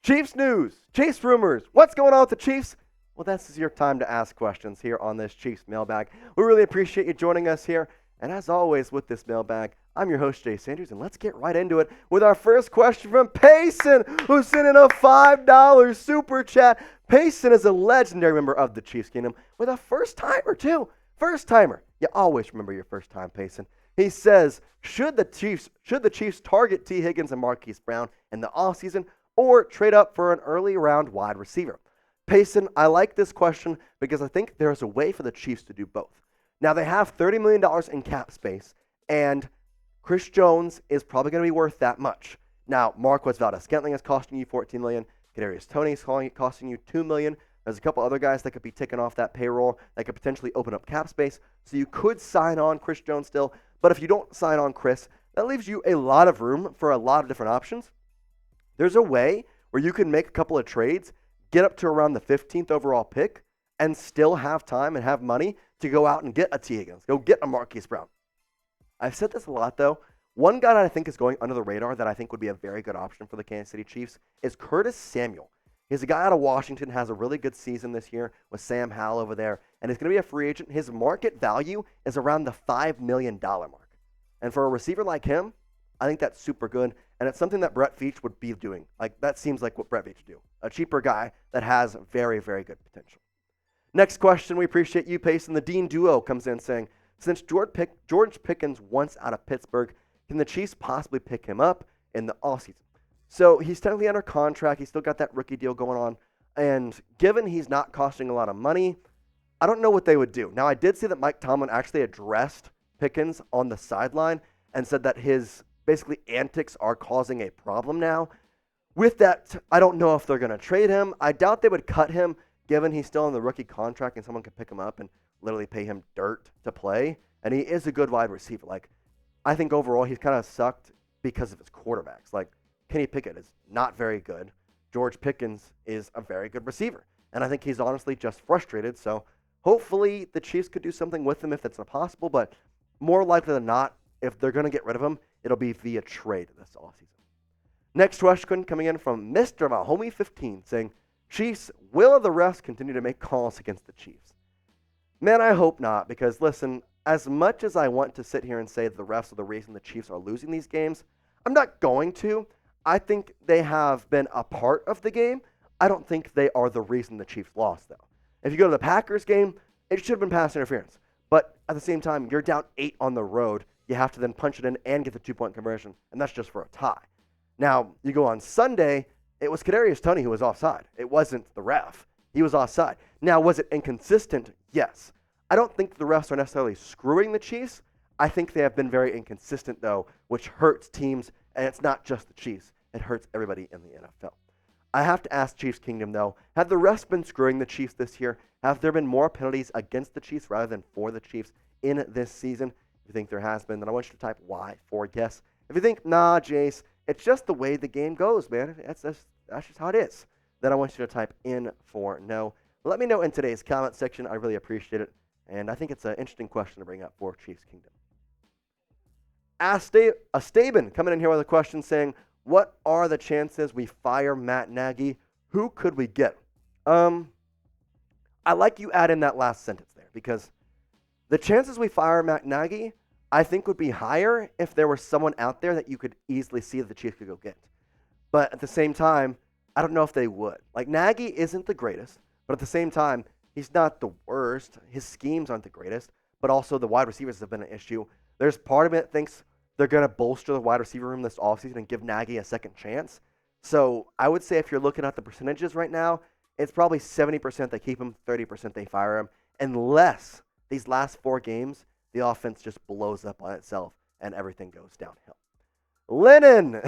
Chiefs news, Chiefs rumors. What's going on with the Chiefs? Well, this is your time to ask questions here on this Chiefs mailbag. We really appreciate you joining us here. And as always with this mailbag, I'm your host, Jay Sanders, and let's get right into it with our first question from Payson, who sent in a $5 super chat. Payson is a legendary member of the Chiefs Kingdom with a first-timer, too. First-timer. You always remember your first time, Payson. He says, should the Chiefs target Tee Higgins and Marquise Brown in the offseason or trade up for an early round wide receiver? Payson, I like this question because I think there's a way for the Chiefs to do both. Now, they have $30 million in cap space, and Chris Jones is probably going to be worth that much. Now, Marquise Brown is costing you $14 million. Kadarius Toney is costing you $2 million. There's a couple other guys that could be taken off that payroll that could potentially open up cap space. So you could sign on Chris Jones still. But if you don't sign on Chris, that leaves you a lot of room for a lot of different options. There's a way where you can make a couple of trades, get up to around the 15th overall pick, and still have time and have money to go out and get a Tee Higgins, go get a Marquise Brown. I've said this a lot, though. One guy that I think is going under the radar that I think would be a very good option for the Kansas City Chiefs is Curtis Samuel. He's a guy out of Washington, has a really good season this year with Sam Howell over there, and he's going to be a free agent. His market value is around the $5 million mark. And for a receiver like him, I think that's super good, and it's something that Brett Veach would be doing. Like, that seems like what Brett Veach would do. A cheaper guy that has very, very good potential. Next question, we appreciate you, Payson. The Dean Duo comes in saying, since George Pickens wants out of Pittsburgh, can the Chiefs possibly pick him up in the offseason? So he's technically under contract. He's still got that rookie deal going on. And given he's not costing a lot of money, I don't know what they would do. Now, I did see that Mike Tomlin actually addressed Pickens on the sideline and said that his basically antics are causing a problem now. With that, I don't know if they're going to trade him. I doubt they would cut him given he's still on the rookie contract and someone could pick him up and literally pay him dirt to play. And he is a good wide receiver. Like, I think overall he's kind of sucked because of his quarterbacks. Like, Kenny Pickett is not very good. George Pickens is a very good receiver. And I think he's honestly just frustrated. So hopefully the Chiefs could do something with him if that's not possible. But more likely than not, if they're going to get rid of him, it'll be via trade this offseason. Next question coming in from Mr. Mahomie15 saying, Chiefs, will the refs continue to make calls against the Chiefs? Man, I hope not, because listen, as much as I want to sit here and say the refs are the reason the Chiefs are losing these games, I'm not going to. I think they have been a part of the game. I don't think they are the reason the Chiefs lost, though. If you go to the Packers game, it should have been pass interference. But at the same time, you're down 8 on the road. You have to then punch it in and get the 2-point conversion, and that's just for a tie. Now, you go on Sunday, it was Kadarius Toney who was offside. It wasn't the ref. He was offside. Now, was it inconsistent? Yes. I don't think the refs are necessarily screwing the Chiefs. I think they have been very inconsistent, though, which hurts teams, and it's not just the Chiefs. It hurts everybody in the NFL. I have to ask Chiefs Kingdom, though, have the refs been screwing the Chiefs this year? Have there been more penalties against the Chiefs rather than for the Chiefs in this season? If you think there has been, then I want you to type Y for yes. If you think, nah, Jace, it's just the way the game goes, man. That's just how it is. Then I want you to type in for no. Let me know in today's comment section. I really appreciate it. And I think it's an interesting question to bring up for Chiefs Kingdom. Astaben coming in here with a question saying, what are the chances we fire Matt Nagy? Who could we get? I like you add in that last sentence there because the chances we fire Matt Nagy, I think, would be higher if there was someone out there that you could easily see that the Chiefs could go get. But at the same time, I don't know if they would. Like, Nagy isn't the greatest, but at the same time, he's not the worst. His schemes aren't the greatest, but also the wide receivers have been an issue. There's part of me that thinks they're going to bolster the wide receiver room this offseason and give Nagy a second chance. So I would say if you're looking at the percentages right now, it's probably 70% they keep him, 30% they fire him, unless these last 4 games, the offense just blows up on itself and everything goes downhill. Lennon!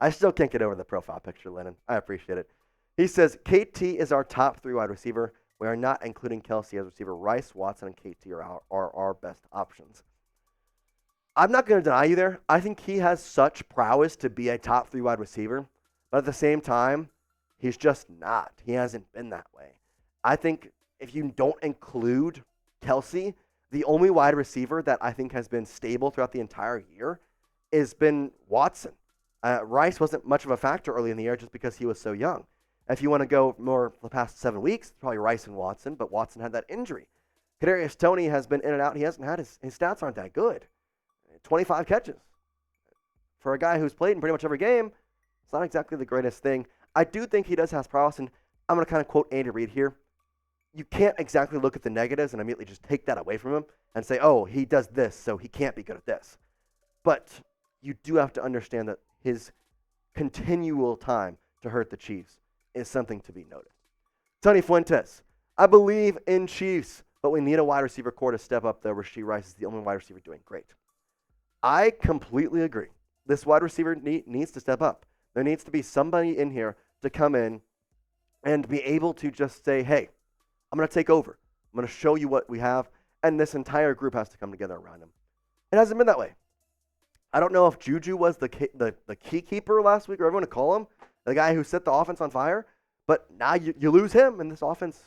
I still can't get over the profile picture, Lennon. I appreciate it. He says, KT is our top 3 wide receiver. We are not including Kelsey as receiver. Rice, Watson, and KT are our best options. I'm not going to deny you there. I think he has such prowess to be a top 3 wide receiver. But at the same time, he's just not. He hasn't been that way. I think if you don't include Kelsey, the only wide receiver that I think has been stable throughout the entire year has been Watson. Rice wasn't much of a factor early in the year just because he was so young. If you want to go more the past 7 weeks, probably Rice and Watson, but Watson had that injury. Kadarius Toney has been in and out. He hasn't had his stats aren't that good. 25 catches. For a guy who's played in pretty much every game, it's not exactly the greatest thing. I do think he does have prowess, and I'm going to kind of quote Andy Reid here. You can't exactly look at the negatives and immediately just take that away from him and say, oh, he does this, so he can't be good at this. But you do have to understand that his continual time to hurt the Chiefs is something to be noted. Tony Fuentes, I believe in Chiefs, but we need a wide receiver core to step up there. Rashee Rice is the only wide receiver doing great. I completely agree. This wide receiver needs to step up. There needs to be somebody in here to come in and be able to just say, hey, I'm going to take over. I'm going to show you what we have, and this entire group has to come together around him. It hasn't been that way. I don't know if Juju was the key keeper last week, or everyone to call him, the guy who set the offense on fire, but now you lose him, and this offense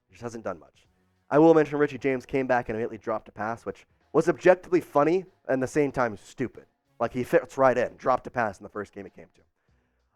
just hasn't done much. I will mention Richie James came back and immediately dropped a pass, which was objectively funny and at the same time stupid. Like, he fits right in, dropped a pass in the first game it came to.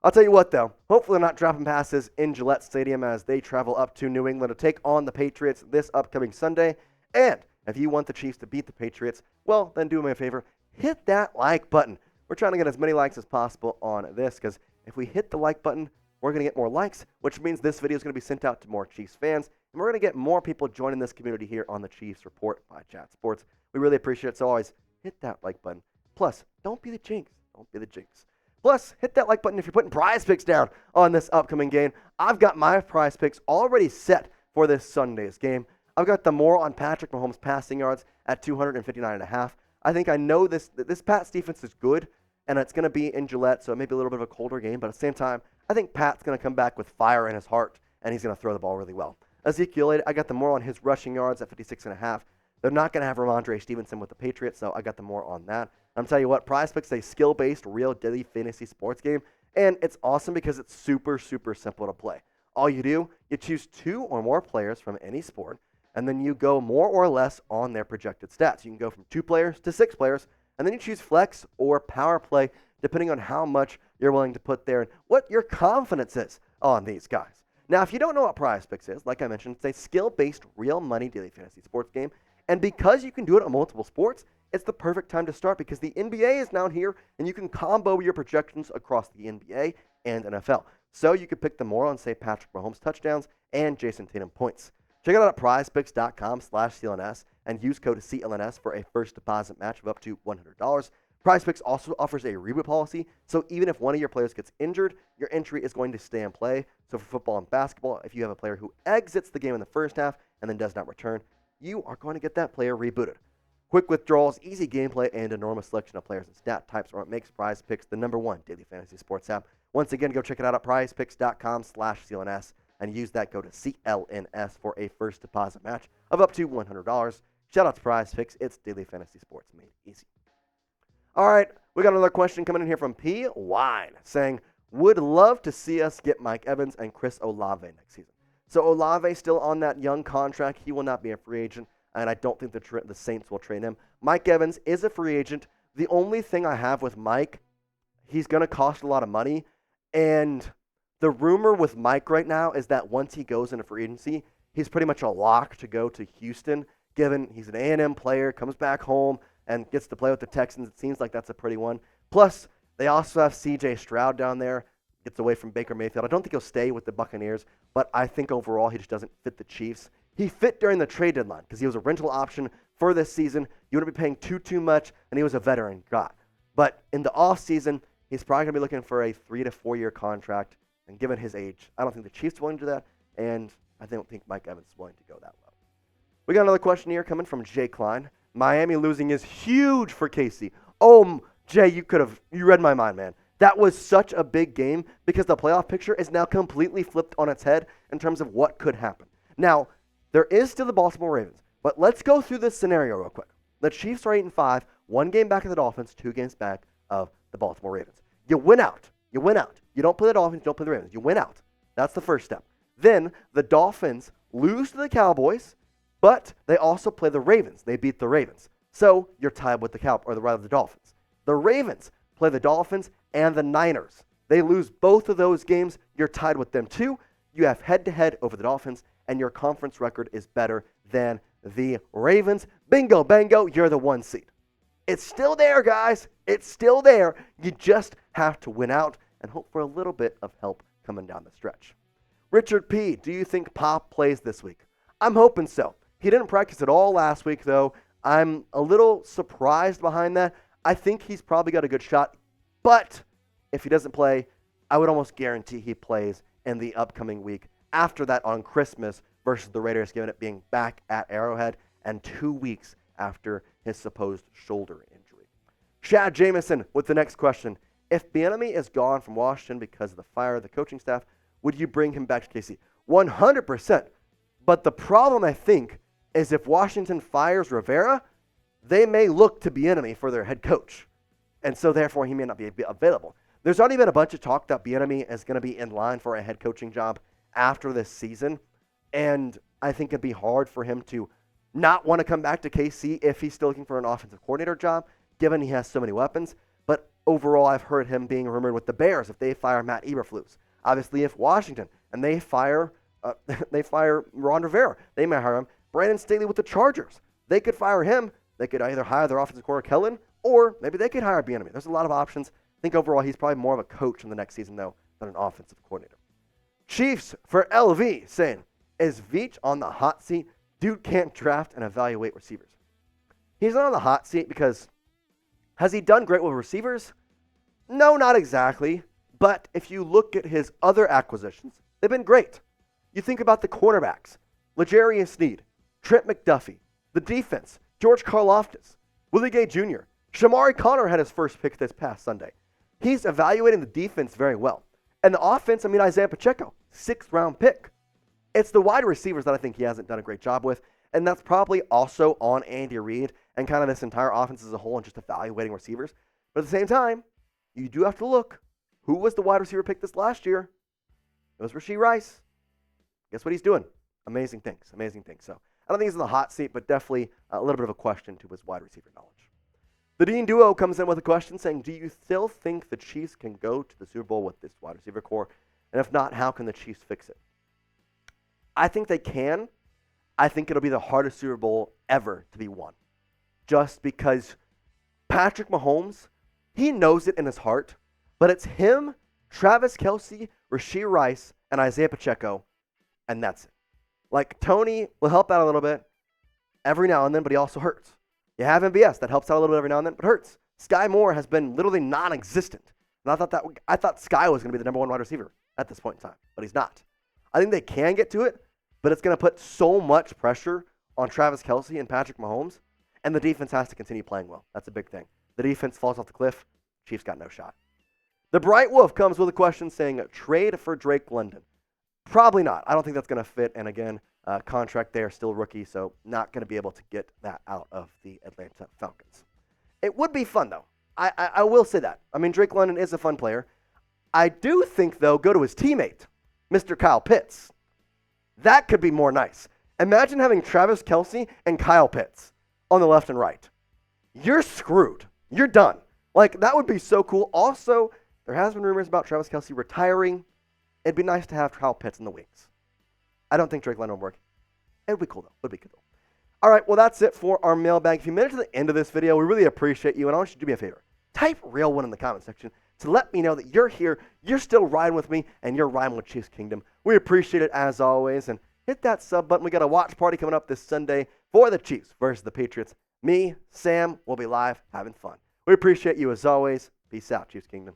I'll tell you what, though. Hopefully they're not dropping passes in Gillette Stadium as they travel up to New England to take on the Patriots this upcoming Sunday. And if you want the Chiefs to beat the Patriots, well, then do me a favor. Hit that like button. We're trying to get as many likes as possible on this because if we hit the like button, we're going to get more likes, which means this video is going to be sent out to more Chiefs fans. And we're going to get more people joining this community here on the Chiefs Report by Chat Sports. We really appreciate it. So always hit that like button. Plus, don't be the jinx. Don't be the jinx. Plus, hit that like button if you're putting prize picks down on this upcoming game. I've got my prize picks already set for this Sunday's game. I've got the more on Patrick Mahomes passing yards at 259.5. I think I know this Pats defense is good, and it's going to be in Gillette, so it may be a little bit of a colder game. But at the same time, I think Pat's going to come back with fire in his heart, and he's going to throw the ball really well. Ezekiel, I got the more on his rushing yards at 56.5. They're not going to have Ramondre Stevenson with the Patriots, so I got the more on that. I'm telling you what, Prize Picks is a skill-based, real daily fantasy sports game, and it's awesome because it's super, super simple to play. All you do, you choose 2 or more players from any sport, and then you go more or less on their projected stats. You can go from 2 players to 6 players, and then you choose flex or power play, depending on how much you're willing to put there and what your confidence is on these guys. Now, if you don't know what Prize Picks is, like I mentioned, it's a skill-based, real money daily fantasy sports game, and because you can do it on multiple sports, it's the perfect time to start because the NBA is now here, and you can combo your projections across the NBA and NFL. So you could pick the more on, say, Patrick Mahomes touchdowns and Jason Tatum points. Check it out at prizepicks.com/CLNS and use code CLNS for a first deposit match of up to $100. PrizePicks also offers a reboot policy, so even if one of your players gets injured, your entry is going to stay in play. So for football and basketball, if you have a player who exits the game in the first half and then does not return, you are going to get that player rebooted. Quick withdrawals, easy gameplay, and enormous selection of players and stat types are what makes PrizePicks the #1 daily fantasy sports app. Once again, go check it out at prizepicks.com/CLNS and use that code CLNS for a first deposit match of up to $100. Shout out to PrizePicks. It's daily fantasy sports made easy. All right, we got another question coming in here from P. Wine saying, would love to see us get Mike Evans and Chris Olave next season. So Olave still on that young contract. He will not be a free agent, and I don't think the Saints will trade him. Mike Evans is a free agent. The only thing I have with Mike, he's going to cost a lot of money, and the rumor with Mike right now is that once he goes into free agency, he's pretty much a lock to go to Houston, given he's an A&M player, comes back home, and gets to play with the Texans. It seems like that's a pretty one. Plus, they also have C.J. Stroud down there, gets away from Baker Mayfield. I don't think he'll stay with the Buccaneers, but I think overall he just doesn't fit the Chiefs. He fit during the trade deadline because he was a rental option for this season. You wouldn't be paying too much, and he was a veteran guy. But in the offseason, he's probably going to be looking for a 3 to 4 year contract, and given his age, I don't think the Chiefs are willing to do that, and I don't think Mike Evans is willing to go that low. We got another question here coming from Jay Klein. Miami losing is huge for KC. Oh, Jay, you read my mind, man. That was such a big game because the playoff picture is now completely flipped on its head in terms of what could happen. Now, there is still the Baltimore Ravens, but let's go through this scenario real quick. The Chiefs are 8-5, 1 game back of the Dolphins, 2 games back of the Baltimore Ravens. You win out. You win out. You don't play the Dolphins, you don't play the Ravens. You win out. That's the first step. Then the Dolphins lose to the Cowboys, but they also play the Ravens. They beat the Ravens. So you're tied with the Dolphins. The Ravens play the Dolphins and the Niners. They lose both of those games, you're tied with them too. You have head-to-head over the Dolphins, and your conference record is better than the Ravens. Bingo, bango, you're the 1 seed. It's still there, guys. It's still there. You just have to win out and hope for a little bit of help coming down the stretch. Richard P., do you think Pop plays this week? I'm hoping so. He didn't practice at all last week, though. I'm a little surprised behind that. I think he's probably got a good shot, but if he doesn't play, I would almost guarantee he plays in the upcoming week after that on Christmas versus the Raiders, given it being back at Arrowhead and 2 weeks after his supposed shoulder injury. Shad Jameson with the next question. If Bieniemy is gone from Washington because of the fire of the coaching staff, would you bring him back to KC? 100%. But the problem, I think, is if Washington fires Rivera, they may look to Bieniemy for their head coach. And so, therefore, he may not be available. There's already been a bunch of talk that Bieniemy is going to be in line for a head coaching job after this season. And I think it'd be hard for him to not want to come back to KC if he's still looking for an offensive coordinator job, given he has so many weapons. But overall, I've heard him being rumored with the Bears if they fire Matt Eberflus. Obviously, if Washington and they fire Ron Rivera, they may hire him. Brandon Staley with the Chargers, they could fire him. They could either hire their offensive coordinator Kellen, or maybe they could hire Bieniemy. There's a lot of options. I think overall he's probably more of a coach in the next season, though, than an offensive coordinator. Chiefs for LV saying, is Veach on the hot seat? Dude can't draft and evaluate receivers. He's not on the hot seat because has he done great with receivers? No, not exactly. But if you look at his other acquisitions, they've been great. You think about the cornerbacks, L'Jarius Sneed, Trent McDuffie, the defense, George Karlaftis, Willie Gay Jr., Shamari Connor had his first pick this past Sunday. He's evaluating the defense very well. And the offense, Isaiah Pacheco, 6th-round pick. It's the wide receivers that I think he hasn't done a great job with, and that's probably also on Andy Reid and kind of this entire offense as a whole and just evaluating receivers. But at the same time, you do have to look. Who was the wide receiver pick this last year? It was Rashee Rice. Guess what he's doing? Amazing things. So I don't think he's in the hot seat, but definitely a little bit of a question to his wide receiver knowledge. The Dean Duo comes in with a question saying, do you still think the Chiefs can go to the Super Bowl with this wide receiver core? And if not, how can the Chiefs fix it? I think they can. I think it'll be the hardest Super Bowl ever to be won. Just because Patrick Mahomes, he knows it in his heart, but it's him, Travis Kelce, Rashee Rice, and Isaiah Pacheco, and that's it. Like, Toney will help out a little bit every now and then, but he also hurts. You have MBS that helps out a little bit every now and then, but hurts. Sky Moore has been literally non-existent. And I thought Sky was going to be the number one wide receiver at this point in time, but he's not. I think they can get to it, but it's going to put so much pressure on Travis Kelce and Patrick Mahomes, and the defense has to continue playing well. That's a big thing. The defense falls off the cliff. Chiefs got no shot. The Bright Wolf comes with a question saying, trade for Drake London. Probably not. I don't think that's going to fit. And again, contract there, still rookie, so not going to be able to get that out of the Atlanta Falcons. It would be fun, though. I will say that. Drake London is a fun player. I do think, though, go to his teammate, Mr. Kyle Pitts. That could be more nice. Imagine having Travis Kelce and Kyle Pitts on the left and right. You're screwed. You're done. Like, that would be so cool. Also, there has been rumors about Travis Kelce retiring. It'd be nice to have Kyle Pitts in the wings. I don't think Drake London would work. It would be cool, though. It would be cool. All right, well, that's it for our mailbag. If you made it to the end of this video, we really appreciate you, and I want you to do me a favor. Type real one in the comment section to let me know that you're here, you're still riding with me, and you're riding with Chiefs Kingdom. We appreciate it as always, and hit that sub button. We got a watch party coming up this Sunday for the Chiefs versus the Patriots. Me, Sam, will be live having fun. We appreciate you as always. Peace out, Chiefs Kingdom.